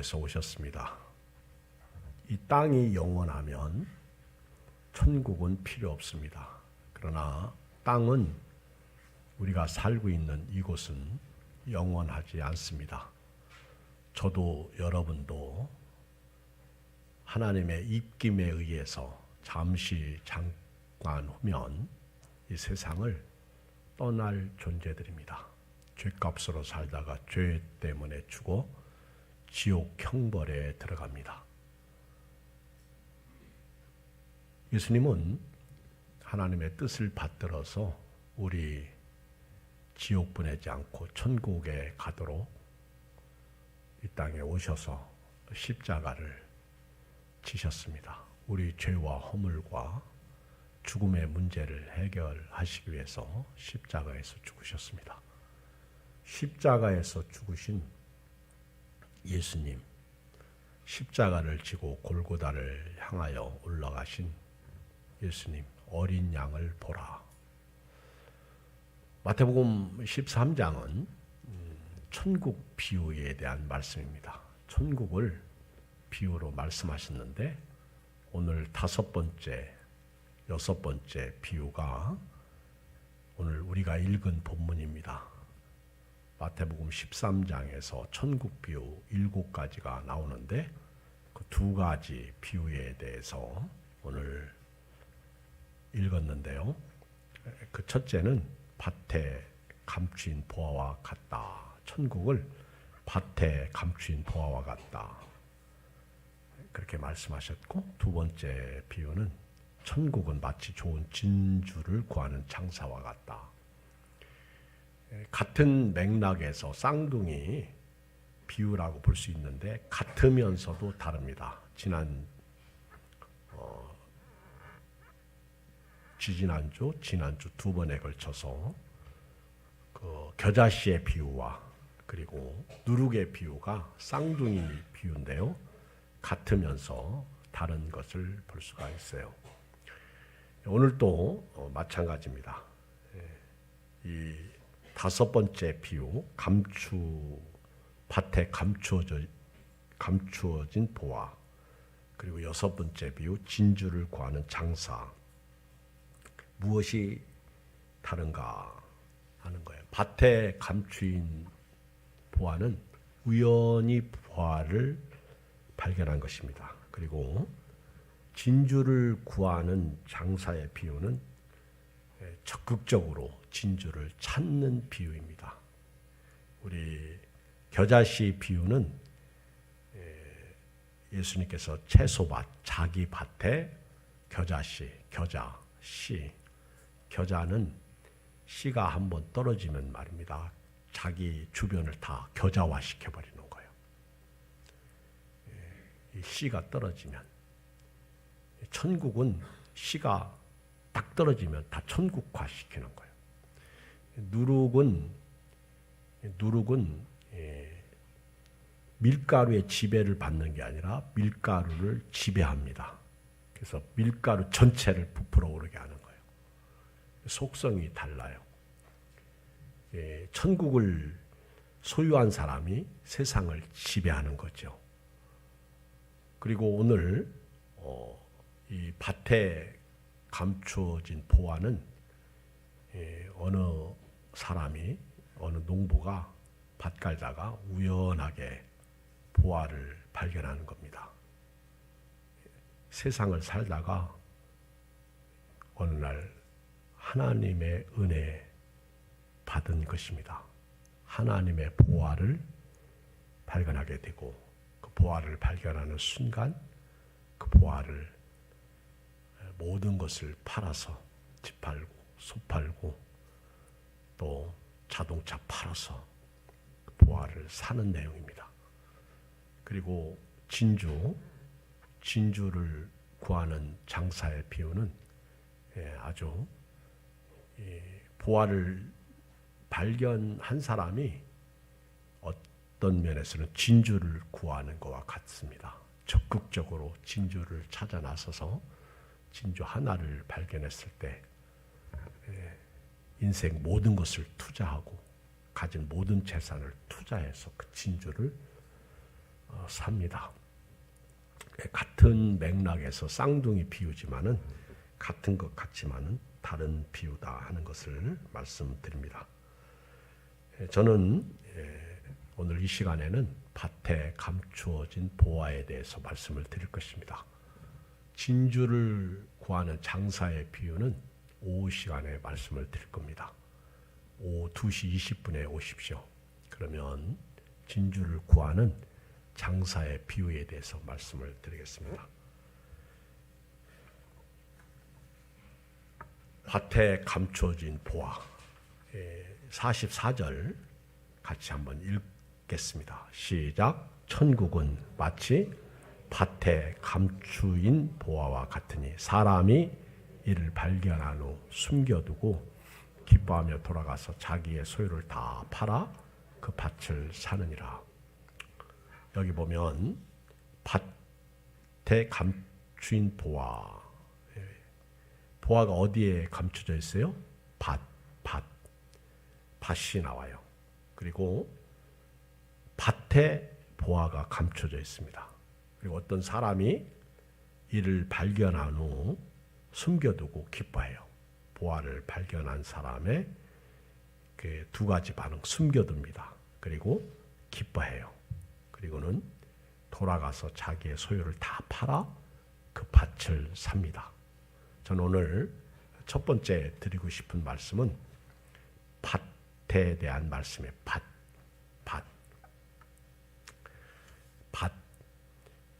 위해서 오셨습니다. 이 땅이 영원하면 천국은 필요 없습니다. 그러나 땅은 우리가 살고 있는 이곳은 영원하지 않습니다. 저도 여러분도 하나님의 입김에 의해서 잠시 잠깐 후면 이 세상을 떠날 존재들입니다. 죄값으로 살다가 죄 때문에 죽어 지옥 형벌에 들어갑니다. 예수님은 하나님의 뜻을 받들어서 우리 지옥 보내지 않고 천국에 가도록 이 땅에 오셔서 십자가를 지셨습니다. 우리 죄와 허물과 죽음의 문제를 해결하시기 위해서 십자가에서 죽으셨습니다. 십자가에서 죽으신 예수님, 십자가를 지고 골고다를 향하여 올라가신 예수님, 어린 양을 보라. 마태복음 13장은 천국 비유에 대한 말씀입니다. 천국을 비유로 말씀하셨는데 오늘 5번째, 6번째 비유가 오늘 우리가 읽은 본문입니다. 마태복음 13장에서 천국 비유 7가지가 나오는데 그 2가지 비유에 대해서 오늘 읽었는데요. 그 첫째는 밭에 감추인 보화와 같다. 천국을 밭에 감추인 보화와 같다. 그렇게 말씀하셨고, 2번째 비유는 천국은 마치 좋은 진주를 구하는 장사와 같다. 같은 맥락에서 쌍둥이 비유라고 볼 수 있는데 같으면서도 다릅니다. 지지난주, 지난주 2번에 걸쳐서 그 겨자씨의 비유와 그리고 누룩의 비유가 쌍둥이 비유인데요. 같으면서 다른 것을 볼 수가 있어요. 오늘도 마찬가지입니다. 이 5번째 비유, 밭에 감추어진 보화, 그리고 6번째 비유, 진주를 구하는 장사. 무엇이 다른가 하는 거예요. 밭에 감추인 보화는 우연히 보화를 발견한 것입니다. 그리고 진주를 구하는 장사의 비유는 적극적으로 진주를 찾는 비유입니다. 우리 겨자씨 비유는 예수님께서 채소밭, 자기 밭에 겨자씨, 겨자는 씨가 한번 떨어지면 말입니다. 자기 주변을 다 겨자화 시켜버리는 거예요. 이 씨가 떨어지면, 천국은 씨가 딱 떨어지면 다 천국화 시키는 거예요. 누룩은 밀가루의 지배를 받는 게 아니라 밀가루를 지배합니다. 그래서 밀가루 전체를 부풀어 오르게 하는 거예요. 속성이 달라요. 천국을 소유한 사람이 세상을 지배하는 거죠. 그리고 오늘 이 밭에 감추어진 보화는 어느 사람이, 어느 농부가 밭 갈다가 우연하게 보화를 발견하는 겁니다. 세상을 살다가 어느 날 하나님의 은혜 받은 것입니다. 하나님의 보화를 발견하게 되고 그 보화를 발견하는 순간 그 보화를 모든 것을 팔아서 집 팔고 소 팔고 또 자동차 팔아서 그 보화를 사는 내용입니다. 그리고 진주를 구하는 장사의 비유는 아주 보화를 발견한 사람이 어떤 면에서는 진주를 구하는 것과 같습니다. 적극적으로 진주를 찾아 나서서 진주 하나를 발견했을 때 인생 모든 것을 투자하고 가진 모든 재산을 투자해서 그 진주를 삽니다. 같은 맥락에서 쌍둥이 비유지만은 같은 것 같지만은 다른 비유다 하는 것을 말씀드립니다. 저는 오늘 이 시간에는 밭에 감추어진 보화에 대해서 말씀을 드릴 것입니다. 진주를 구하는 장사의 비유는 오후 시간에 말씀을 드릴 겁니다. 오후 2시 20분에 오십시오. 그러면 진주를 구하는 장사의 비유에 대해서 말씀을 드리겠습니다. 밭에 감추어진 보화 44절 같이 한번 읽겠습니다. 시작. 천국은 마치 밭에 감추인 보화와 같으니 사람이 이를 발견한 후 숨겨두고 기뻐하며 돌아가서 자기의 소유를 다 팔아 그 밭을 사느니라. 여기 보면 밭에 감추인 보화. 보화가 어디에 감춰져 있어요? 밭이 나와요. 그리고 밭에 보화가 감춰져 있습니다. 그리고 어떤 사람이 이를 발견한 후 숨겨두고 기뻐해요. 보화를 발견한 사람의 그 두 가지 반응, 숨겨둡니다. 그리고 기뻐해요. 그리고는 돌아가서 자기의 소유를 다 팔아 그 밭을 삽니다. 저는 오늘 첫 번째 드리고 싶은 말씀은 밭에 대한 말씀이에요. 밭.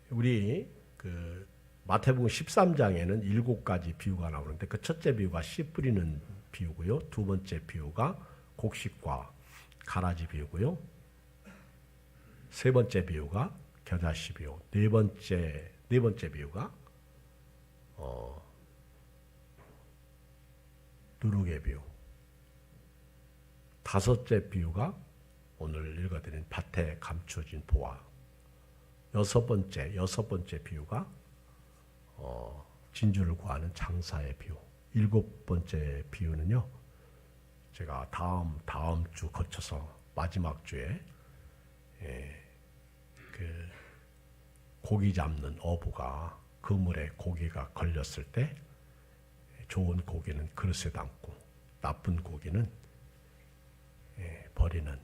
우리 그 마태복음 13장에는 7가지 비유가 나오는데 그 첫째 비유가 씨 뿌리는 비유고요. 두 번째 비유가 곡식과 가라지 비유고요. 세 번째 비유가 겨자씨 비유. 네 번째 비유가 누룩의 비유. 다섯째 비유가 오늘 읽어드린 밭에 감추어진 보화. 여섯 번째 비유가 진주를 구하는 장사의 비유. 일곱 번째 비유는요. 제가 다음 주 거쳐서 마지막 주에 그 고기 잡는 어부가 그물에 고기가 걸렸을 때 좋은 고기는 그릇에 담고 나쁜 고기는 버리는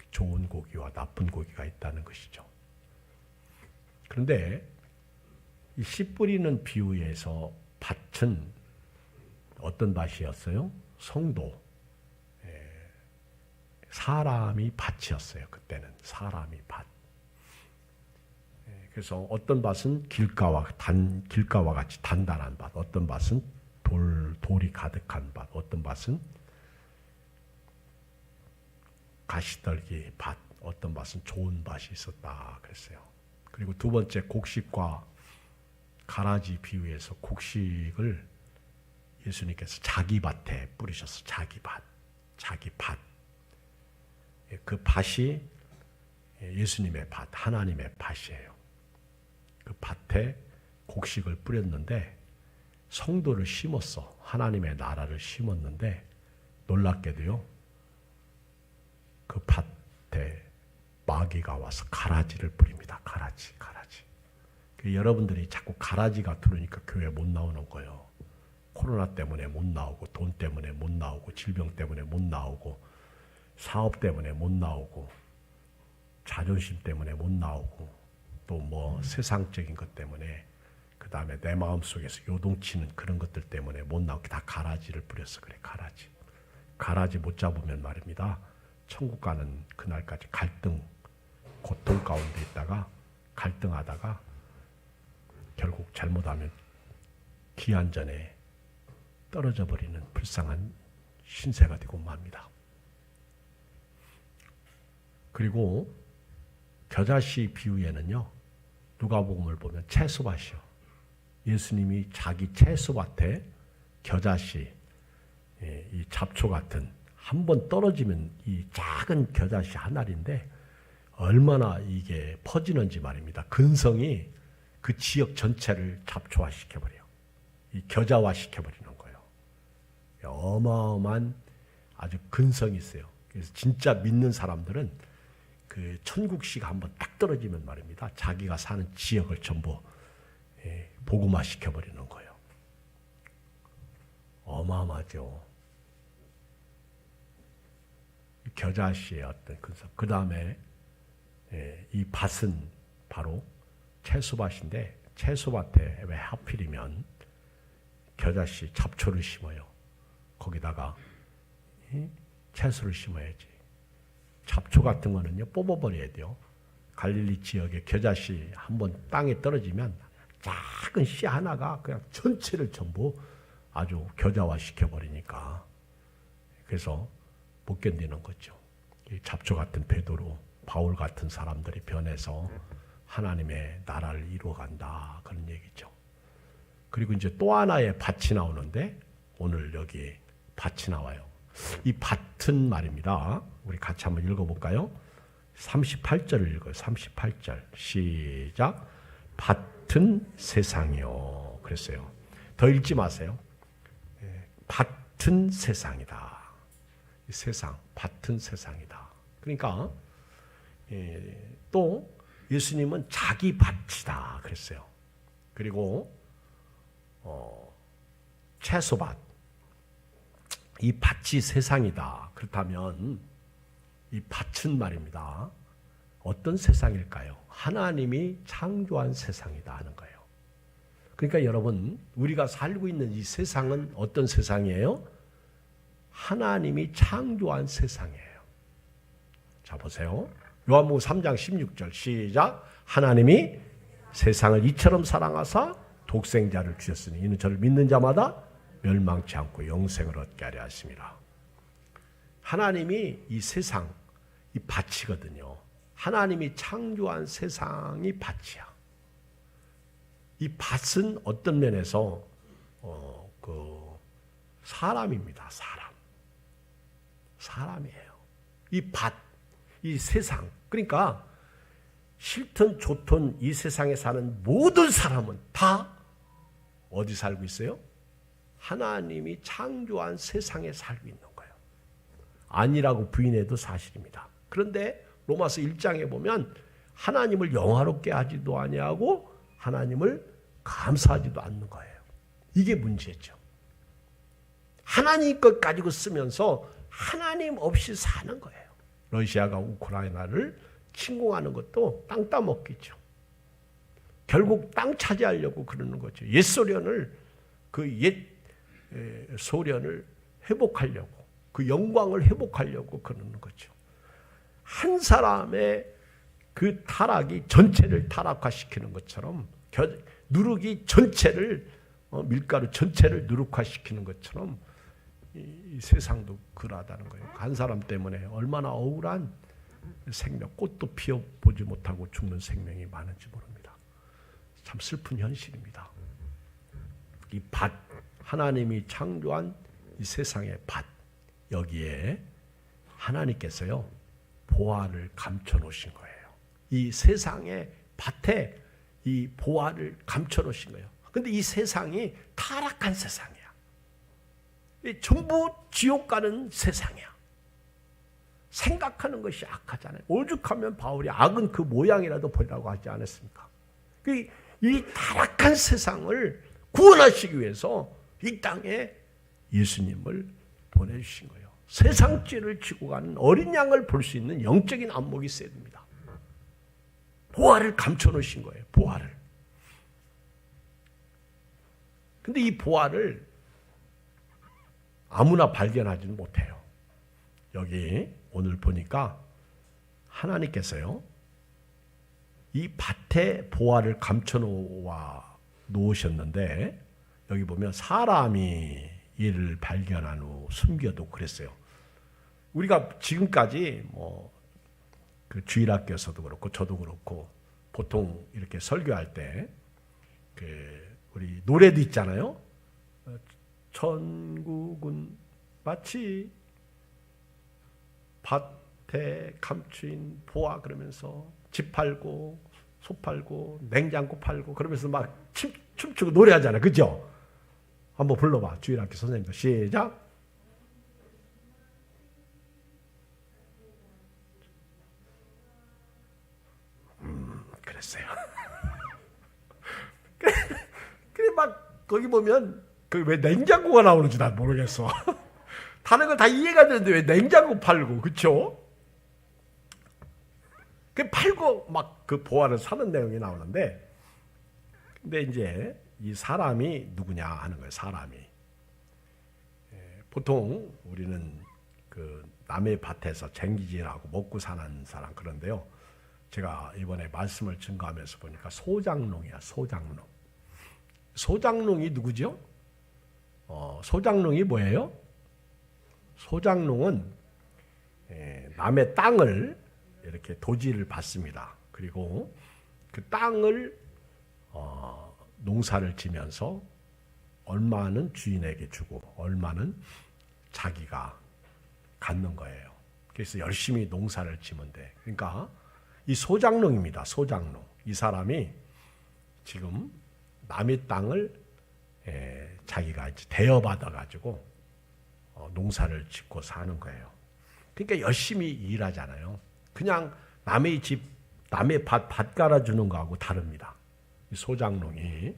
좋은 고기와 나쁜 고기가 있다는 것이죠. 그런데 이 씨 뿌리는 비유에서 밭은 어떤 밭이었어요? 성도, 사람이 밭이었어요. 그때는 사람이 밭. 그래서 어떤 밭은 길가와 같이 단단한 밭, 어떤 밭은 돌이 가득한 밭, 어떤 밭은 가시떨기 밭, 어떤 밭은 좋은 밭이 있었다 그랬어요. 그리고 두 번째 곡식과 가라지 비유에서 곡식을 예수님께서 자기 밭에 뿌리셔서 자기 밭. 그 밭이 예수님의 밭, 하나님의 밭이에요. 그 밭에 곡식을 뿌렸는데 성도를 심었어. 하나님의 나라를 심었는데 놀랍게도요. 그 밭에 마귀가 와서 가라지를 뿌립니다. 가라지. 여러분들이 자꾸 가라지가 들으니까 교회 못 나오는 거예요. 코로나 때문에 못 나오고 돈 때문에 못 나오고 질병 때문에 못 나오고 사업 때문에 못 나오고 자존심 때문에 못 나오고 또 뭐 세상적인 것 때문에 그 다음에 내 마음속에서 요동치는 그런 것들 때문에 못 나오게 다 가라지를 뿌려서 그래. 가라지 못 잡으면 말입니다. 천국 가는 그날까지 갈등, 고통 가운데 있다가 갈등하다가 결국 잘못하면 기한전에 떨어져 버리는 불쌍한 신세가 되고 맙니다. 그리고 겨자씨 비유에는요. 누가복음을 보면 채소밭이요. 예수님이 자기 채소밭에 겨자씨, 이 잡초 같은 한 번 떨어지면 이 작은 겨자씨 한 알인데 얼마나 이게 퍼지는지 말입니다. 근성이 그 지역 전체를 잡초화시켜버려요. 이 겨자화시켜버리는 거예요. 어마어마한 아주 근성이 있어요. 그래서 진짜 믿는 사람들은 그 그 천국시가 한번 딱 떨어지면 말입니다. 자기가 사는 지역을 전부 복음화 시켜버리는 거예요. 어마어마하죠. 겨자씨의 어떤 그 다음에 이 밭은 바로 채소밭인데 채소밭에 왜 하필이면 겨자씨 잡초를 심어요. 거기다가 채소를 심어야지. 잡초 같은 거는요 뽑아버려야 돼요. 갈릴리 지역의 겨자씨 한번 땅에 떨어지면 작은 씨 하나가 그냥 전체를 전부 아주 겨자화 시켜버리니까 그래서 못 견디는 거죠. 이 잡초 같은 베드로, 바울 같은 사람들이 변해서 하나님의 나라를 이루어간다 그런 얘기죠. 그리고 이제 또 하나의 밭이 나오는데 오늘 여기 밭이 나와요. 이 밭은 말입니다. 우리 같이 한번 읽어볼까요? 38절을 읽어요. 38절 시작. 밭은 세상이요. 그랬어요. 더 읽지 마세요. 밭은 세상이다. 세상, 밭은 세상이다. 그러니까 또 예수님은 자기 밭이다 그랬어요. 그리고 채소밭, 이 밭이 세상이다. 그렇다면 이 밭은 말입니다. 어떤 세상일까요? 하나님이 창조한 세상이다 하는 거예요. 그러니까 여러분, 우리가 살고 있는 이 세상은 어떤 세상이에요? 하나님이 창조한 세상이에요. 자 보세요. 요한복음 3장 16절 시작. 하나님이 세상을 이처럼 사랑하사 독생자를 주셨으니 이는 저를 믿는 자마다 멸망치 않고 영생을 얻게 하려 하심이라. 하나님이 이 세상, 이 밭이거든요. 하나님이 창조한 세상이 밭이야. 이 밭은 어떤 면에서 사람입니다. 사람이에요. 이 밭, 이 세상. 그러니까 싫든 좋든 이 세상에 사는 모든 사람은 다 어디 살고 있어요? 하나님이 창조한 세상에 살고 있는 거예요. 아니라고 부인해도 사실입니다. 그런데 로마서 1장에 보면 하나님을 영화롭게 하지도 아니하고 하나님을 감사하지도 않는 거예요. 이게 문제죠. 하나님 것 가지고 쓰면서 하나님 없이 사는 거예요. 러시아가 우크라이나를 침공하는 것도 땅 따먹기죠. 결국 땅 차지하려고 그러는 거죠. 옛 소련을 소련을 회복하려고 그 영광을 회복하려고 그러는 거죠. 한 사람의 그 타락이 전체를 타락화시키는 것처럼 누룩이 전체를 밀가루 전체를 누룩화시키는 것처럼 이 세상도 그러하다는 거예요. 한 사람 때문에 얼마나 억울한 생명, 꽃도 피워보지 못하고 죽는 생명이 많은지 모릅니다. 참 슬픈 현실입니다. 이 밭, 하나님이 창조한 이 세상의 밭, 여기에 하나님께서요 보화를 감춰 놓으신 거예요. 이 세상의 밭에 이 보화를 감춰 놓으신 거예요. 그런데 이 세상이 타락한 세상이야. 전부 지옥 가는 세상이야. 생각하는 것이 악하잖아요. 오죽하면 바울이 악은 그 모양이라도 보이라고 하지 않았습니까? 이 타락한 세상을 구원하시기 위해서 이 땅에 예수님을 보내주신 거예요. 세상 죄를 지고 가는 어린 양을 볼 수 있는 영적인 안목이 있어야 됩니다. 보화를 감춰 놓으신 거예요. 보화를. 근데 이 보화를 아무나 발견하지는 못해요. 여기 오늘 보니까 하나님께서요 이 밭에 보화를 감춰 놓으셨는데 여기 보면 사람이 이를 발견한 후 숨겨도 그랬어요. 우리가 지금까지 그 주일학교에서도 그렇고 저도 그렇고 보통 이렇게 설교할 때 우리 노래도 있잖아요. 천국은 마치 밭에 감추인 보화 그러면서 집 팔고 소 팔고 냉장고 팔고 그러면서 막 춤추고 노래하잖아요. 그죠? 한번 불러봐. 주일학교 선생님도 시작. 막 거기 보면 그 왜 냉장고가 나오는지 난 모르겠어. 다른 거 다 이해가 되는데 왜 냉장고 팔고, 그쵸? 그 팔고 막 그 보화를 사는 내용이 나오는데, 근데 이제 이 사람이 누구냐 하는 거예요. 사람이. 보통 우리는 그 남의 밭에서 쟁기질하고 먹고 사는 사람 그런데요. 제가 이번에 말씀을 증거하면서 보니까 소장농이야. 소장농. 소장농이 누구죠? 소장농이 뭐예요? 소장농은 남의 땅을 이렇게 도지를 받습니다. 그리고 그 땅을 농사를 지면서 얼마는 주인에게 주고 얼마는 자기가 갖는 거예요. 그래서 열심히 농사를 지면 돼. 그러니까 이 소장농입니다. 소장농. 이 사람이 지금 남의 땅을 자기가 이제 대여받아 가지고 농사를 짓고 사는 거예요. 그러니까 열심히 일하잖아요. 그냥 남의 집, 남의 밭 갈아주는 거하고 다릅니다. 이 소장농이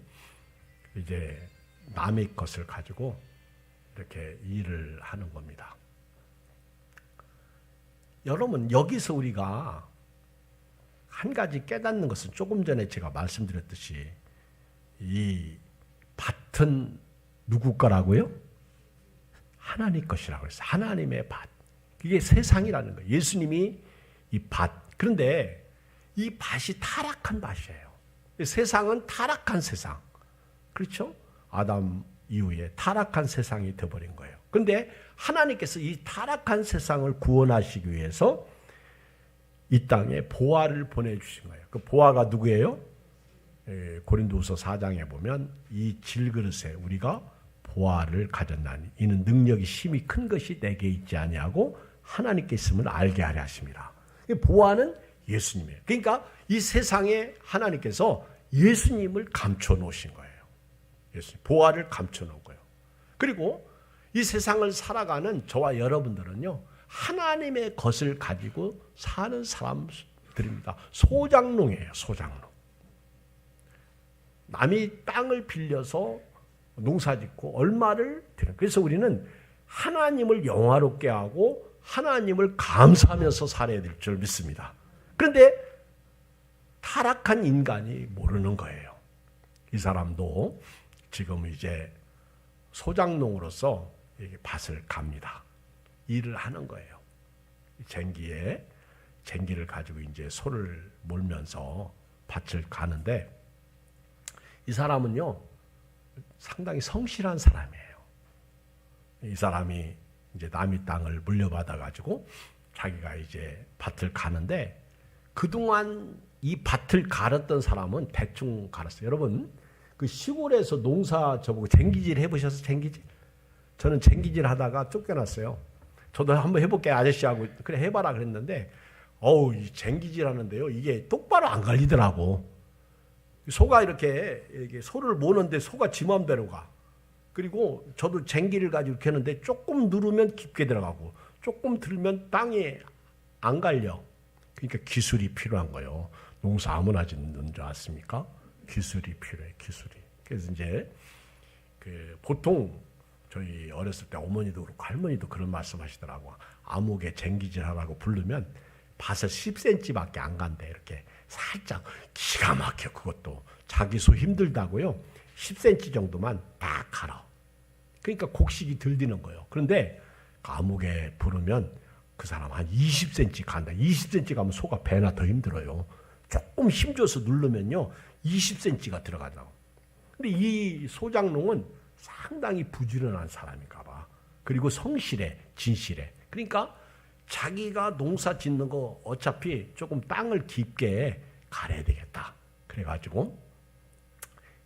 이제 남의 것을 가지고 이렇게 일을 하는 겁니다. 여러분, 여기서 우리가 한 가지 깨닫는 것은 조금 전에 제가 말씀드렸듯이 이 밭은 누구 거라고요? 하나님 것이라고 했어요. 하나님의 밭. 이게 세상이라는 거예요. 예수님이 이 밭. 그런데 이 밭이 타락한 밭이에요. 세상은 타락한 세상. 그렇죠? 아담 이후에 타락한 세상이 되어버린 거예요. 그런데 하나님께서 이 타락한 세상을 구원하시기 위해서 이 땅에 보화를 보내주신 거예요. 그 보화가 누구예요? 고린도후서 4장에 보면 이 질그릇에 우리가 보화를 가졌나니 이는 능력이 심히 큰 것이 내게 있지 아니하고 하나님께 있음을 알게 하려 하십니다. 보화는 예수님이에요. 그러니까 이 세상에 하나님께서 예수님을 감춰 놓으신 거예요. 예수님, 보화를 감춰 놓은 거예요. 그리고 이 세상을 살아가는 저와 여러분들은요, 하나님의 것을 가지고 사는 사람들입니다. 소장농이에요. 소장농. 남이 땅을 빌려서 농사짓고 얼마를 드려요. 그래서 우리는 하나님을 영화롭게 하고 하나님을 감사하면서 살아야 될 줄 믿습니다. 그런데 타락한 인간이 모르는 거예요. 이 사람도 지금 이제 소장농으로서 밭을 갑니다. 일을 하는 거예요. 쟁기를 가지고 이제 소를 몰면서 밭을 가는데 이 사람은요 상당히 성실한 사람이에요. 이 사람이 이제 남의 땅을 물려받아 가지고 자기가 이제 밭을 가는데 그동안 이 밭을 갈았던 사람은 대충 갈았어요. 여러분 그 시골에서 농사 저보고 쟁기질 해보셔서 쟁기질? 저는 쟁기질 하다가 쫓겨났어요. 저도 한번 해볼게요 아저씨하고. 그래 해봐라 그랬는데 이 쟁기질 하는데요 이게 똑바로 안 갈리더라고. 소가 이렇게 소를 모는데 소가 지 맘대로 가. 그리고 저도 쟁기를 가지고 이렇게 하는데 조금 누르면 깊게 들어가고 조금 들면 땅에 안 갈려. 그러니까 기술이 필요한 거예요. 농사 아무나 짓는 줄 아십니까? 기술이 필요해, 기술이. 그래서 이제 보통 저희 어렸을 때 어머니도 그렇고 할머니도 그런 말씀 하시더라고. 아무개 쟁기질 하라고 부르면 밭을 10cm밖에 안 간대. 이렇게 살짝 기가 막혀. 그것도 자기 소 힘들다고요. 10cm 정도만 딱 갈아. 그러니까 곡식이 덜 드는 거예요. 그런데 아무개 부르면 그 사람 한 20cm 간다. 20cm 가면 소가 배나 더 힘들어요. 조금 힘줘서 누르면요 20cm가 들어가죠. 근데 이 소장농은 상당히 부지런한 사람인가 봐. 그리고 성실해, 진실해. 그러니까 자기가 농사 짓는 거 어차피 조금 땅을 깊게 갈아야 되겠다. 그래가지고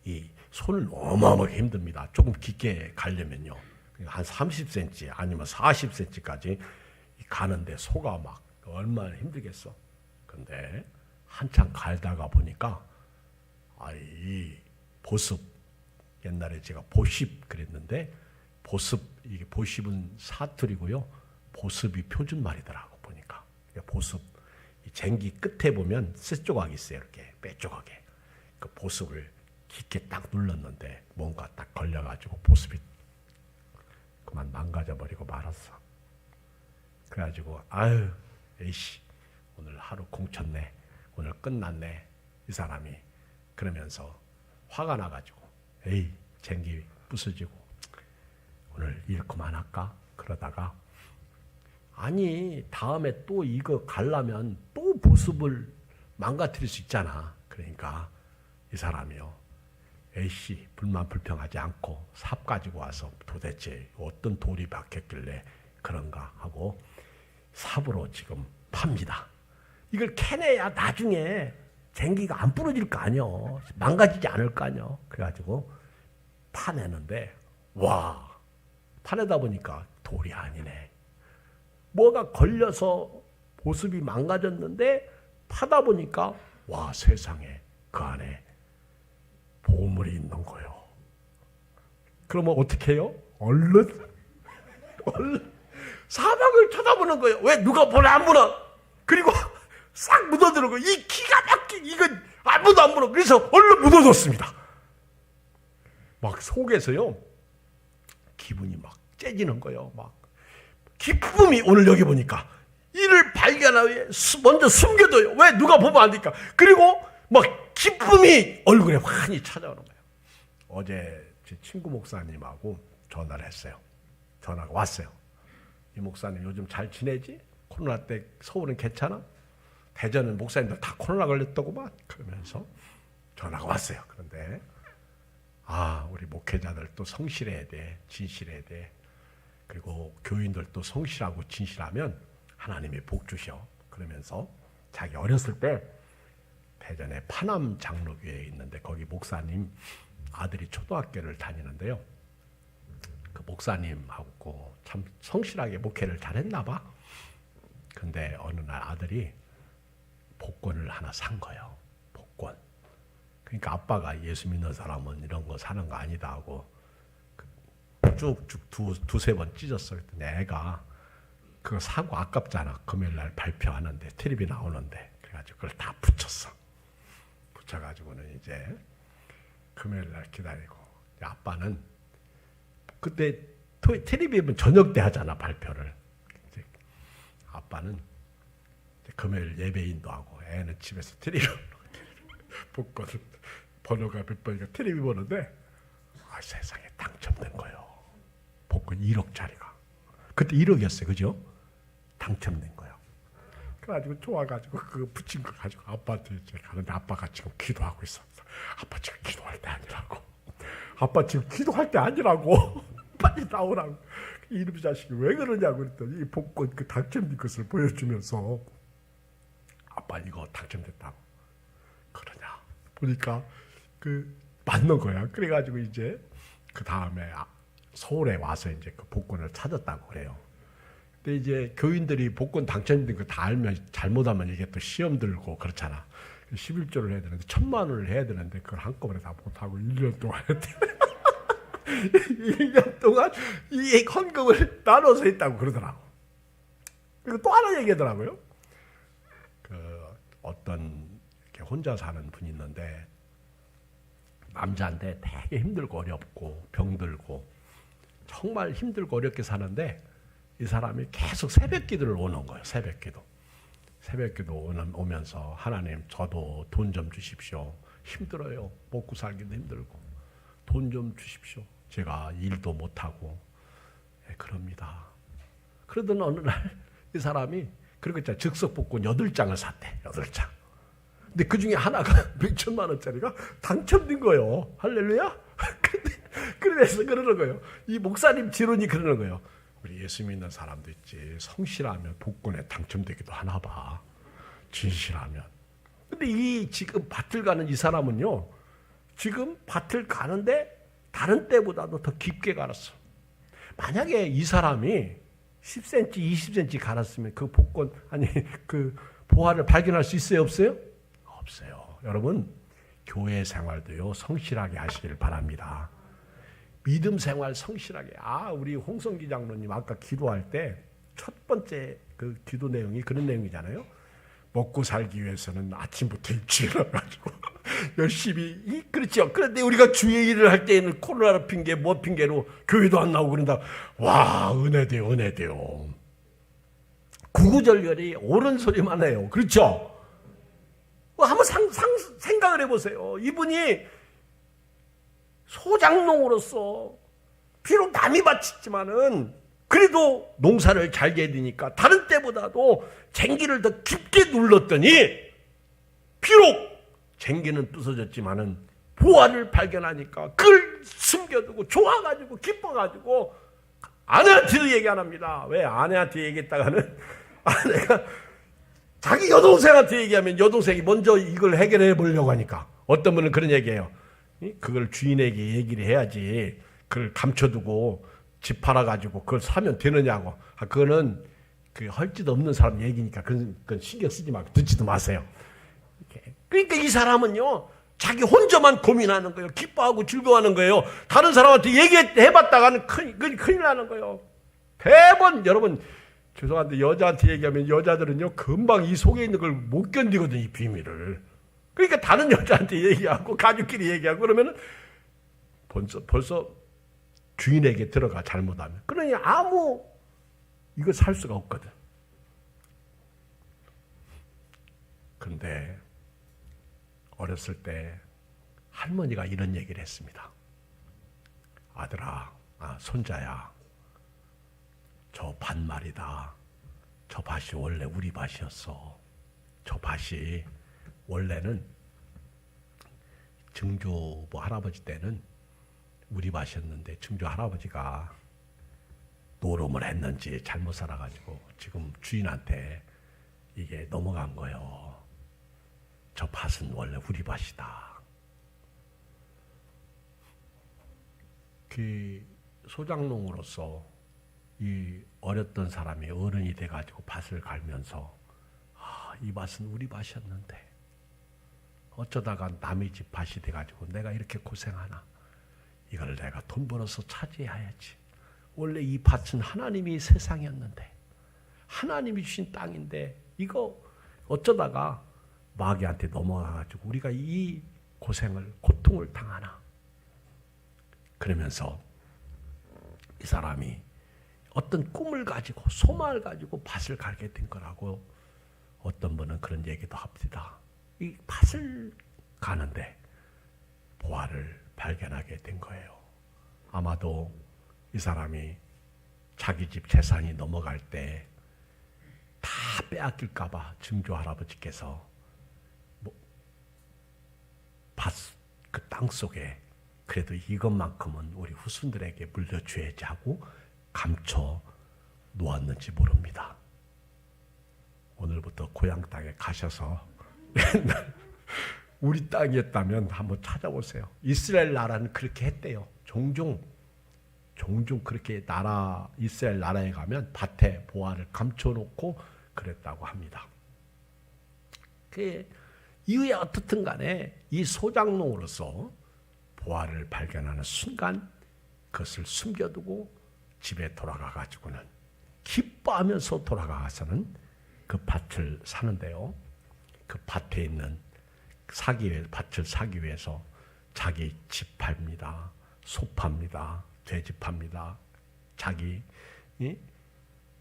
이 손을 어마어마하게 힘듭니다. 조금 깊게 가려면요. 한 30cm 아니면 40cm까지 가는데 소가 막 얼마나 힘들겠어. 근데 한참 갈다가 보니까 이 보습, 옛날에 제가 보십 그랬는데 이게 보십은 사투리고요. 보습이 표준말이더라고 보니까. 보습, 이 쟁기 끝에 보면 쇠조각이 있어요. 이렇게 빼조각에. 그 보습을 깊게 딱 눌렀는데 뭔가 딱 걸려가지고 보습이 그만 망가져버리고 말았어. 그래가지고 아유 에이씨 오늘 하루 공쳤네, 오늘 끝났네 이 사람이. 그러면서 화가 나가지고 에이 쟁기 부서지고 오늘 일 그만할까 그러다가 아니 다음에 또 이거 가려면 또 보습을 망가뜨릴 수 있잖아. 그러니까 이 사람이요 에이씨 불만 불평하지 않고 삽 가지고 와서 도대체 어떤 돌이 박혔길래 그런가 하고 삽으로 지금 팝니다. 이걸 캐내야 나중에 쟁기가 안 부러질 거 아니요, 망가지지 않을 거 아니요. 그래가지고 파내는데 와 파내다 보니까 돌이 아니네. 뭐가 걸려서 보습이 망가졌는데 파다 보니까 와 세상에 그 안에 보물이 있는 거요. 그러면 어떻게 해요? 얼른 사방을 쳐다보는 거예요. 왜 누가 보나 안 보나. 그리고 싹 묻어들어고 이 기가 막힌 이건 아무도 안 보나. 그래서 얼른 묻어뒀습니다. 막 속에서요 기분이 막 째지는 거예요. 막 기쁨이 오늘 여기 보니까 이를 발견하여 먼저 숨겨둬요. 왜 누가 보면 안 되니까. 그리고 막 기쁨이 얼굴에 환히 찾아오는 거예요. 어제 제 친구 목사님하고 전화를 했어요. 전화가 왔어요. 이 목사님 요즘 잘 지내지? 코로나 때 서울은 괜찮아? 대전은 목사님들 다 코로나 걸렸다고만. 그러면서 전화가 왔어요. 그런데 아 우리 목회자들도 성실해야 돼, 진실해야 돼. 그리고 교인들도 성실하고 진실하면 하나님이 복 주셔. 그러면서 자기 어렸을 때 대전에 파남 장로교회에 있는데 거기 목사님 아들이 초등학교를 다니는데요. 그 목사님하고 참 성실하게 목회를 잘했나 봐. 근데 어느 날 아들이 복권을 하나 산 거예요. 복권. 그러니까 아빠가 예수 믿는 사람은 이런 거 사는 거 아니다 하고 쭉쭉 두세 번 찢었어. 그랬더니 애가 그거 사고 아깝잖아. 금요일 날 발표하는데 텔레비 나오는데 그래가지고 그걸 다 붙였어. 붙여가지고는 이제 금요일 날 기다리고 아빠는 그때 텔레비에 보면 저녁 때 하잖아 발표를. 아빠는 금요일 예배인도 하고 애는 집에서 텔레비 복권을 번호가 몇 번이니까 텔레비 보는데 아, 세상에 당첨된 거예요. 복권 1억짜리가. 그때 1억이었어요. 그죠? 당첨된 거예요. 그래가지고 좋아가지고 그거 붙인 거 가지고 아빠한테 이제 가는데 아빠가 지금 기도하고 있었어. 아빠 지금 기도할 때 아니라고. 아빠 지금 기도할 때 아니라고. 빨리 나오라고. 이놈 자식이 왜 그러냐고 그랬더니 이 복권 그 당첨된 것을 보여주면서 아빠 이거 당첨됐다고. 그러냐. 보니까 그 맞는 거야. 그래가지고 이제 그 다음에 서울에 와서 이제 그 복권을 찾았다고 그래요. 근데 이제 교인들이 복권 당첨된 거 다 알면 잘못하면 이게 또 시험 들고 그렇잖아. 11조를 해야 되는데 1,000만 원을 해야 되는데 그걸 한꺼번에 다 못하고 1년 동안 했대. 1년 동안 이 헌금을 나눠서 했다고 그러더라고. 그리고 또 하나 얘기하더라고요. 그 어떤 이렇게 혼자 사는 분이 있는데 남자인데 되게 힘들고 어렵고 병들고 정말 힘들고 어렵게 사는데 이 사람이 계속 새벽 기도를 오는 거예요. 새벽 기도. 새벽 기도 오면서 하나님 저도 돈 좀 주십시오. 힘들어요. 먹고 살기도 힘들고 돈 좀 주십시오. 제가 일도 못하고 그럽니다. 그러던 어느 날 이 사람이 그리고 있잖아 즉석복권 8장을 샀대. 8장. 근데 그 중에 하나가 몇천만 원짜리가 당첨된 거예요. 할렐루야. 그래서 그러는 거예요. 이 목사님 지론이 그러는 거예요. 우리 예수 믿는 사람도 있지. 성실하면 복권에 당첨되기도 하나 봐. 진실하면. 근데 이 지금 밭을 가는 이 사람은요. 지금 밭을 가는데 다른 때보다도 더 깊게 갈았어. 만약에 이 사람이 10cm, 20cm 갈았으면 그 복권 아니 그 보화를 발견할 수 있어요, 없어요? 없어요. 여러분 교회 생활도요 성실하게 하시길 바랍니다. 믿음 생활 성실하게. 우리 홍성기 장로님 아까 기도할 때 첫 번째 그 기도 내용이 그런 내용이잖아요. 먹고 살기 위해서는 아침부터 일찍 일어나가지고 열심히 그렇죠. 그런데 우리가 주의 일을 할 때에는 코로나 핑계 뭐 핑계로 교회도 안 나오고 그런다. 와, 은혜돼요, 은혜돼요. 구구절절히 옳은 소리만 해요. 그렇죠? 한번 생각을 해보세요. 이분이 소장농으로서 비록 남이 바치지만은 그래도 농사를 잘 지으니까 다른 때보다도 쟁기를 더 깊게 눌렀더니 비록 쟁기는 부서졌지만은 보화를 발견하니까 그걸 숨겨두고 좋아가지고 기뻐가지고 아내한테도 얘기 안 합니다. 왜? 아내한테 얘기했다가는 아내가 자기 여동생한테 얘기하면 여동생이 먼저 이걸 해결해 보려고 하니까 어떤 분은 그런 얘기해요. 그걸 주인에게 얘기를 해야지 그걸 감춰두고 집 팔아가지고 그걸 사면 되느냐고. 그거는 그 헐짓 없는 사람 얘기니까 그건 신경 쓰지 말고 듣지도 마세요. 그러니까 이 사람은요 자기 혼자만 고민하는 거예요. 기뻐하고 즐거워하는 거예요. 다른 사람한테 얘기해봤다가는 큰일 나는 거예요. 대번 여러분 죄송한데 여자한테 얘기하면 여자들은요 금방 이 속에 있는 걸 못 견디거든요. 이 비밀을. 그러니까 다른 여자한테 얘기하고 가족끼리 얘기하고 그러면은 벌써 주인에게 들어가 잘못하면. 그러니 이거 살 수가 없거든. 그런데 어렸을 때 할머니가 이런 얘기를 했습니다. 아들아, 손자야, 저 밭 말이다. 저 밭이 원래 우리 밭이었어. 저 밭이 원래는 증조부 할아버지 때는 우리 밭이었는데 증조 할아버지가 노름을 했는지 잘못 살아가지고 지금 주인한테 이게 넘어간 거예요. 저 밭은 원래 우리 밭이다. 그 소장농으로서 이 어렸던 사람이 어른이 돼가지고 밭을 갈면서 이 밭은 우리 밭이었는데 어쩌다가 남의 집 밭이 돼가지고 내가 이렇게 고생하나. 이걸 내가 돈 벌어서 차지해야지. 원래 이 밭은 하나님이 세상이었는데 하나님이 주신 땅인데 이거 어쩌다가 마귀한테 넘어가가지고 우리가 이 고통을 당하나. 그러면서 이 사람이 어떤 꿈을 가지고 소망을 가지고 밭을 갈게 된 거라고 어떤 분은 그런 얘기도 합니다. 이 밭을 가는데 보화를 발견하게 된 거예요. 아마도 이 사람이 자기 집 재산이 넘어갈 때 다 빼앗길까 봐 증조 할아버지께서 그 땅 속에 그래도 이것만큼은 우리 후손들에게 물려줘야지 하고 감춰 놓았는지 모릅니다. 오늘부터 고향 땅에 가셔서 우리 땅이었다면 한번 찾아보세요. 이스라엘 나라는 그렇게 했대요. 종종 그렇게 이스라엘 나라에 가면 밭에 보화를 감춰놓고 그랬다고 합니다. 그 이후에 어떻든 간에 이 소장농으로서 보화를 발견하는 순간 그것을 숨겨두고 집에 돌아가가지고는 기뻐하면서 돌아가서는 그 밭을 사는데요. 그 밭에 있는 밭을 사기 위해서 자기 집 팝니다. 소 팝니다. 돼지 팝니다. 자기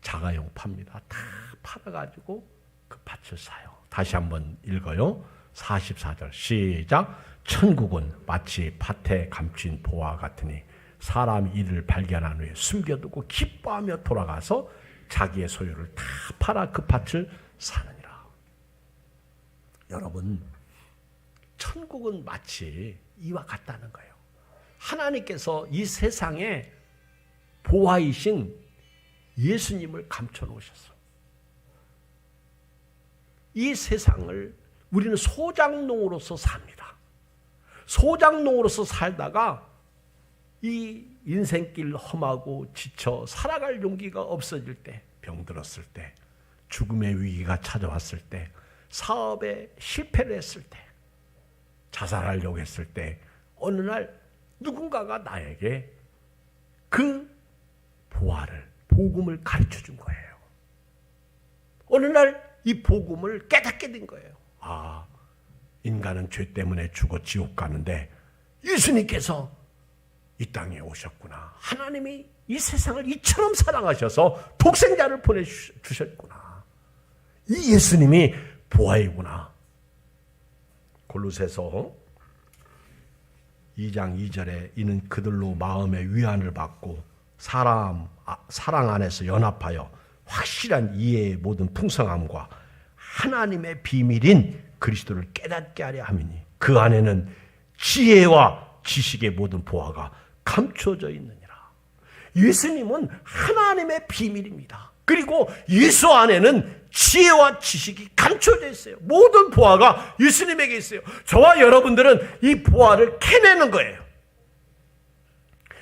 자가용 팝니다. 다 팔아가지고 그 밭을 사요. 다시 한번 읽어요. 44절 시작. 천국은 마치 밭에 감춘 보화 같으니 사람이 이를 발견한 후에 숨겨두고 기뻐하며 돌아가서 자기의 소유를 다 팔아 그 밭을 사느니라. 여러분, 천국은 마치 이와 같다는 거예요. 하나님께서 이 세상에 보화이신 예수님을 감춰 놓으셨어. 이 세상을 우리는 소장농으로서 삽니다. 소장농으로서 살다가 이 인생길 험하고 지쳐 살아갈 용기가 없어질 때, 병들었을 때, 죽음의 위기가 찾아왔을 때, 사업에 실패를 했을 때, 자살하려고 했을 때 어느 날 누군가가 나에게 그 복음을 가르쳐 준 거예요. 어느 날 이 복음을 깨닫게 된 거예요. 인간은 죄 때문에 죽어 지옥 가는데 예수님께서 이 땅에 오셨구나. 하나님이 이 세상을 이처럼 사랑하셔서 독생자를 보내주셨구나. 이 예수님이 보아이구나. 골로새서 2장 2절에 이는 그들로 마음의 위안을 받고 사랑 안에서 연합하여 확실한 이해의 모든 풍성함과 하나님의 비밀인 그리스도를 깨닫게 하려 함이니 그 안에는 지혜와 지식의 모든 보화가 감춰져 있느니라. 예수님은 하나님의 비밀입니다. 그리고 예수 안에는 지혜와 지식이 감춰져 있어요. 모든 보화가 예수님에게 있어요. 저와 여러분들은 이 보화를 캐내는 거예요.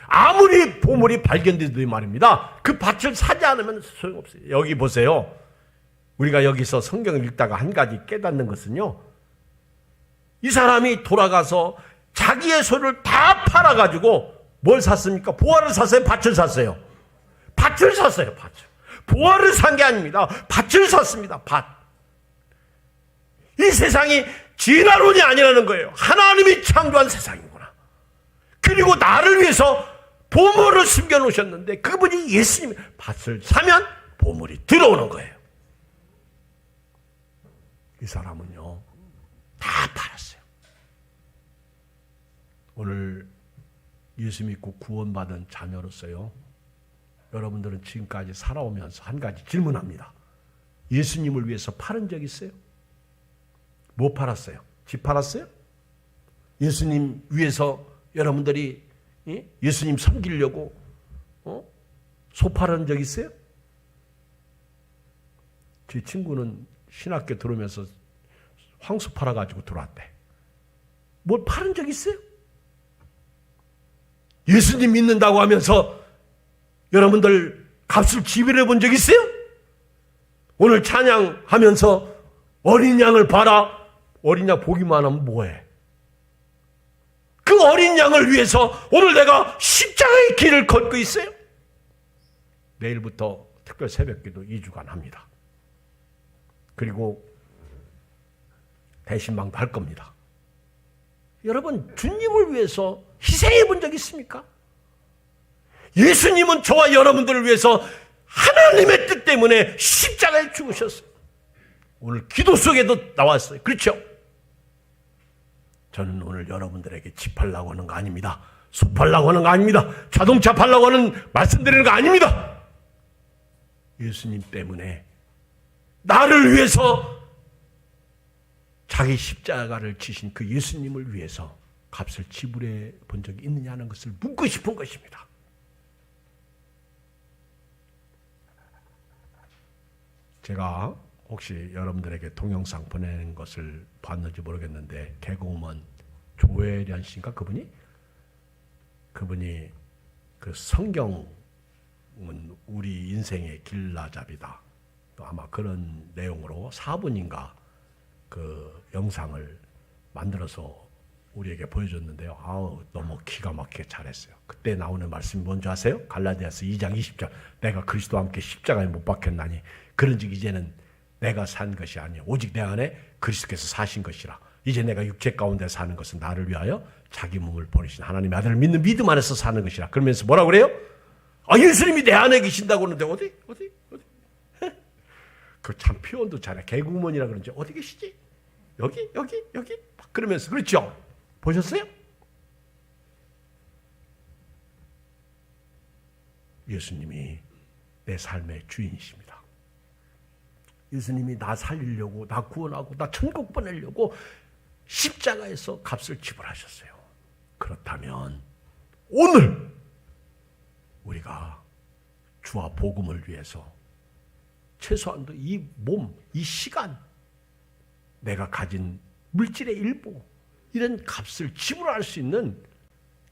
아무리 보물이 발견돼도 말입니다. 그 밭을 사지 않으면 소용없어요. 여기 보세요. 우리가 여기서 성경을 읽다가 한 가지 깨닫는 것은요. 이 사람이 돌아가서 자기의 소를 다 팔아가지고 뭘 샀습니까? 보화를 샀어요? 밭을 샀어요? 밭을 샀어요. 밭을. 보화를 산 게 아닙니다. 밭을 샀습니다. 밭. 이 세상이 진화론이 아니라는 거예요. 하나님이 창조한 세상이구나. 그리고 나를 위해서 보물을 숨겨놓으셨는데 그분이 예수님. 밭을 사면 보물이 들어오는 거예요. 이 사람은요. 다 팔았어요. 오늘 예수 믿고 구원받은 자녀로서요. 여러분들은 지금까지 살아오면서 한 가지 질문합니다. 예수님을 위해서 팔은 적 있어요? 뭐 팔았어요? 집 팔았어요? 예수님 위해서 여러분들이 예수님 섬기려고 소 팔은 적 있어요? 제 친구는 신학교 들어오면서 황소 팔아가지고 들어왔대. 뭘 팔은 적 있어요? 예수님 믿는다고 하면서 여러분들 값을 지불해 본 적 있어요? 오늘 찬양하면서 어린 양을 봐라. 어린 양 보기만 하면 뭐해? 그 어린 양을 위해서 오늘 내가 십자가의 길을 걷고 있어요? 내일부터 특별 새벽기도 2주간 합니다. 그리고 대신방도 할 겁니다. 여러분 주님을 위해서 희생해 본 적 있습니까? 예수님은 저와 여러분들을 위해서 하나님의 뜻 때문에 십자가에 죽으셨어요. 오늘 기도 속에도 나왔어요. 그렇죠? 저는 오늘 여러분들에게 집 팔라고 하는 거 아닙니다. 소 팔라고 하는 거 아닙니다. 자동차 팔라고 하는 말씀드리는 거 아닙니다. 예수님 때문에 나를 위해서 자기 십자가를 지신 그 예수님을 위해서 값을 지불해 본 적이 있느냐는 것을 묻고 싶은 것입니다. 제가 혹시 여러분들에게 동영상 보내는 것을 봤는지 모르겠는데 개그우먼 조혜련 씨인가 그분이 그 성경은 우리 인생의 길라잡이다. 아마 그런 내용으로 4분인가 그 영상을 만들어서 우리에게 보여줬는데요. 아우 너무 기가 막히게 잘했어요. 그때 나오는 말씀이 뭔지 아세요? 갈라디아서 2장 20절 내가 그리스도와 함께 십자가에 못 박혔나니 그런즉 이제는 내가 산 것이 아니요 오직 내 안에 그리스도께서 사신 것이라. 이제 내가 육체 가운데 사는 것은 나를 위하여 자기 몸을 보내신 하나님의 아들을 믿는 믿음 안에서 사는 것이라. 그러면서 뭐라고 그래요? 아 예수님이 내 안에 계신다고 하는데 어디? 그 참 표현도 잘해. 개그우먼이라 그런지 어디 계시지? 여기 그러면서 그렇죠? 보셨어요? 예수님이 내 삶의 주인이십니다. 예수님이 나 살리려고 나 구원하고 나 천국 보내려고 십자가에서 값을 지불하셨어요. 그렇다면 오늘 우리가 주와 복음을 위해서 최소한도 이 몸, 이 시간 내가 가진 물질의 일부 이런 값을 지불할 수 있는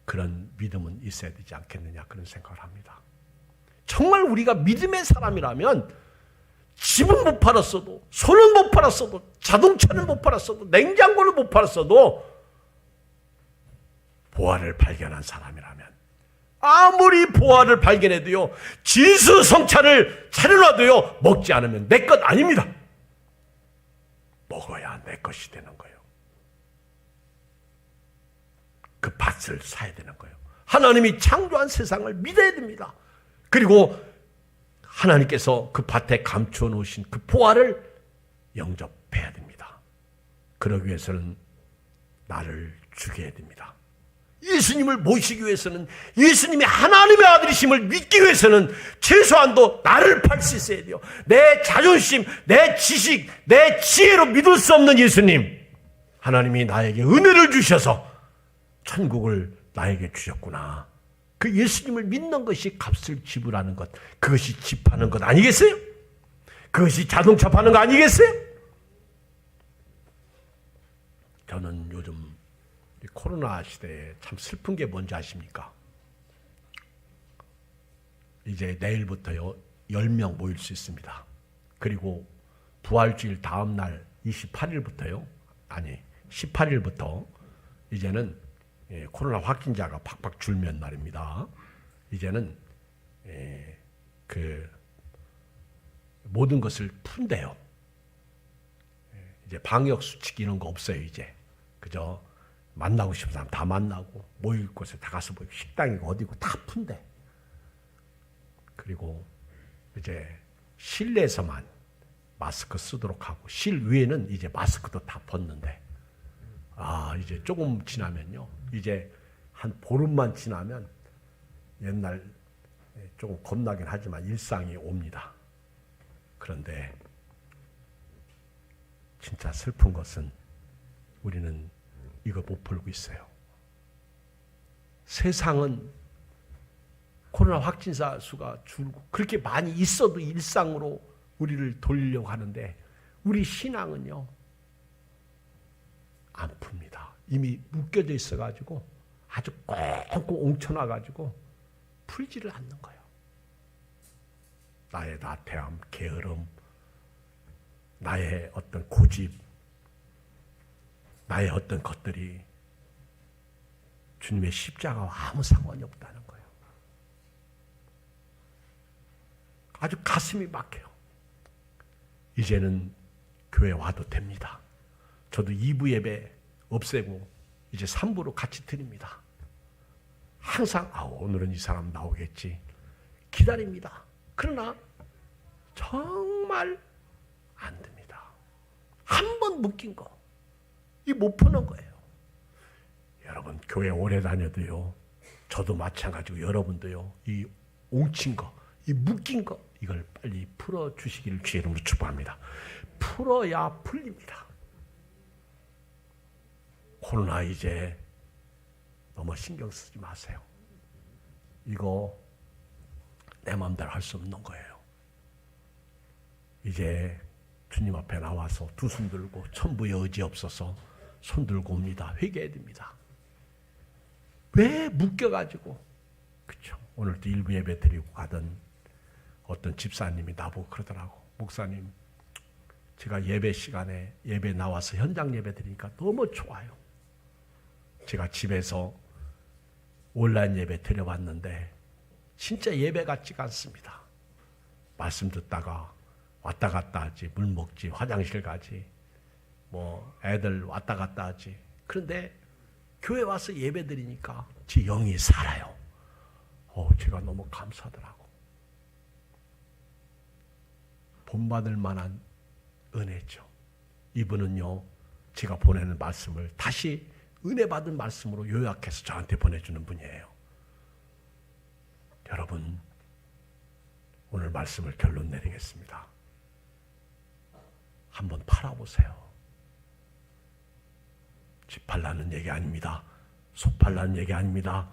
그런 믿음은 있어야 되지 않겠느냐 그런 생각을 합니다. 정말 우리가 믿음의 사람이라면 집은 못 팔았어도 소는 못 팔았어도 자동차는 못 팔았어도 냉장고를 못 팔았어도 보화를 발견한 사람이라면 아무리 보화를 발견해도요 진수성찬을 차려놔도요 먹지 않으면 내 것 아닙니다. 먹어야 내 것이 되는 거예요. 그 밭을 사야 되는 거예요. 하나님이 창조한 세상을 믿어야 됩니다. 그리고 하나님께서 그 밭에 감추어 놓으신 그 보화를 영접해야 됩니다. 그러기 위해서는 나를 죽여야 됩니다. 예수님을 모시기 위해서는, 예수님이 하나님의 아들이심을 믿기 위해서는 최소한도 나를 팔 수 있어야 돼요. 내 자존심, 내 지식, 내 지혜로 믿을 수 없는 예수님, 하나님이 나에게 은혜를 주셔서 천국을 나에게 주셨구나. 그 예수님을 믿는 것이 값을 지불하는 것, 그것이 집 파는 것 아니겠어요? 그것이 자동차 파는 거 아니겠어요? 저는 요즘 코로나 시대에 참 슬픈 게 뭔지 아십니까? 이제 내일부터요 10명 모일 수 있습니다. 그리고 부활주일 다음 날 28일부터요, 아니 18일부터 이제는 코로나 확진자가 팍팍 줄면 말입니다. 이제는 그 모든 것을 푼대요. 이제 방역 수칙 이런 거 없어요. 이제 그저 만나고 싶은 사람 다 만나고, 모일 곳에 다 가서 모이고, 식당이고 어디고 다 푼대. 그리고 이제 실내에서만 마스크 쓰도록 하고, 실외에는 이제 마스크도 다 벗는데, 이제 조금 지나면요, 이제 한 보름만 지나면 옛날 조금 겁나긴 하지만 일상이 옵니다. 그런데 진짜 슬픈 것은 우리는 이거 못 풀고 있어요. 세상은 코로나 확진자 수가 줄고 그렇게 많이 있어도 일상으로 우리를 돌리려고 하는데, 우리 신앙은요 안 풉니다. 이미 묶여져 있어가지고 아주 꽁꽁 엉쳐놔가지고 풀지를 않는 거예요. 나의 나태함, 게으름, 나의 어떤 고집, 나의 어떤 것들이 주님의 십자가와 아무 상관이 없다는 거예요. 아주 가슴이 막혀요. 이제는 교회 와도 됩니다. 저도 2부 예배 없애고 이제 3부로 같이 드립니다. 항상 오늘은 이 사람 나오겠지 기다립니다. 그러나 정말 안 됩니다. 한 번 묶인 거 이 못 푸는 거예요. 여러분 교회 오래 다녀도요, 저도 마찬가지고 여러분도요, 이 옹친 거, 이 묶인 거, 이걸 빨리 풀어주시기를 주의 이름으로 축복합니다. 풀어야 풀립니다. 코로나 이제 너무 신경 쓰지 마세요. 이거 내 마음대로 할 수 없는 거예요. 이제 주님 앞에 나와서 두 손 들고 천부의 의지 없어서 손 들고 옵니다. 회개해야 됩니다. 왜 묶여가지고, 그쵸? 오늘도 일부 예배 드리고 가던 어떤 집사님이 나보고 그러더라고. 목사님, 제가 예배 시간에 예배 나와서 현장 예배 드리니까 너무 좋아요. 제가 집에서 온라인 예배 드려봤는데 진짜 예배 같지가 않습니다. 말씀 듣다가 왔다 갔다 하지, 물 먹지, 화장실 가지, 뭐 애들 왔다 갔다 하지. 그런데 교회 와서 예배 드리니까 제 영이 살아요. 제가 너무 감사하더라고. 본받을 만한 은혜죠. 이분은요, 제가 보내는 말씀을 다시 은혜 받은 말씀으로 요약해서 저한테 보내주는 분이에요. 여러분, 오늘 말씀을 결론 내리겠습니다. 한번 팔아보세요. 집 팔라는 얘기 아닙니다. 속 팔라는 얘기 아닙니다.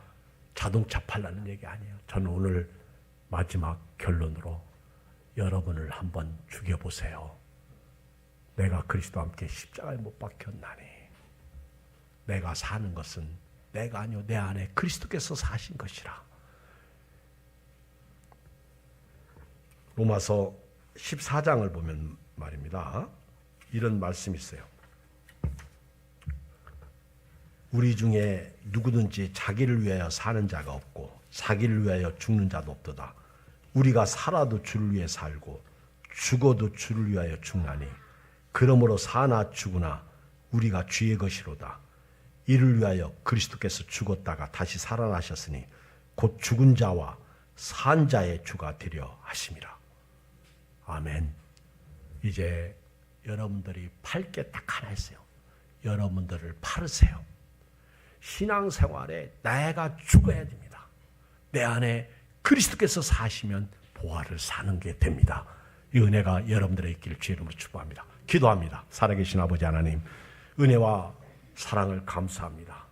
자동차 팔라는 얘기 아니에요. 저는 오늘 마지막 결론으로 여러분을 한번 죽여보세요. 내가 그리스도와 함께 십자가에 못 박혔나니 내가 사는 것은 내가 아니요 내 안에 그리스도께서 사신 것이라. 로마서 14장을 보면 말입니다. 이런 말씀이 있어요. 우리 중에 누구든지 자기를 위하여 사는 자가 없고 자기를 위하여 죽는 자도 없도다. 우리가 살아도 주를 위해 살고 죽어도 주를 위하여 죽나니 그러므로 사나 죽으나 우리가 주의 것이로다. 이를 위하여 그리스도께서 죽었다가 다시 살아나셨으니 곧 죽은 자와 산 자의 주가 되려 하심이라. 아멘. 이제 여러분들이 팔 게 딱 하나 있어요. 여러분들을 팔으세요. 신앙생활에 내가 죽어야 됩니다. 내 안에 그리스도께서 사시면 보화를 사는 게 됩니다. 이 은혜가 여러분들의 있기를 주의 이름으로 축복합니다. 기도합니다. 살아계신 아버지 하나님, 은혜와 사랑을 감사합니다.